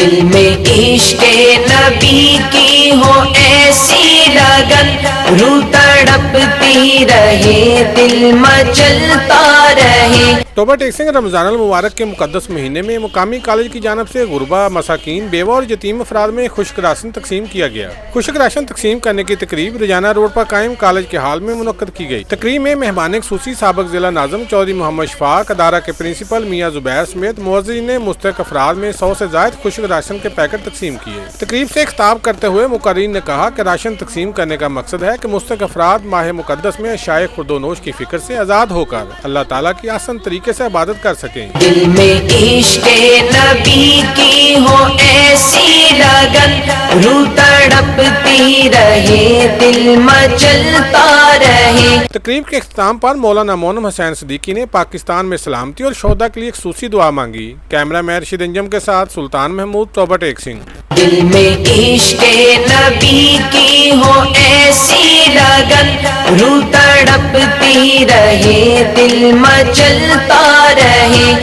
دل میں عشق نبی کی ہو ایسی لگن، روح تڑپتی رہے دل مچلتا رہے۔ توبہ ٹیک سنگھ رمضان المبارک کے مقدس مہینے میں مقامی کالج کی جانب سے غربا، مساکین، بیوہ اور یتیم افراد میں خشک راشن تقسیم کیا گیا۔ خشک راشن تقسیم کرنے کی تقریب رجانہ روڈ پر قائم کالج کے ہال میں منعقد کی گئی۔ تقریب میں مہمان خصوصی سابق ضلع ناظم چودھری محمد شفاق، ادارہ کے پرنسپل میاں زبیر سمیت معززین نے مستحق افراد میں 100 سے زائد خشک راشن کے پیکٹ تقسیم کیے۔ تقریب سے خطاب کرتے ہوئے مقررین نے کہا کہ راشن تقسیم کرنے کا مقصد ہے کہ مستحق افراد ماہ مقدس میں اشیاء خورد و نوش کی فکر سے آزاد ہو کر اللہ تعالیٰ کی آسان طریقے سے عبادت کر سکیں۔ دل میں عشق نبی کی ہو ایسی لگن، روح تڑپتی رہے دل مچلتا رہے۔ تقریب کے اختتام پر مولانا مونم حسین صدیقی نے پاکستان میں سلامتی اور شہداء کے لیے خصوصی دعا مانگی۔ کیمرہ مین رشید انجم کے ساتھ سلطان محمود، توبہ ٹیک سنگھ۔ دل میں عشق نبی کی ہو ایسی لگن، روح تڑپتی رہے دل مچلتا رہے۔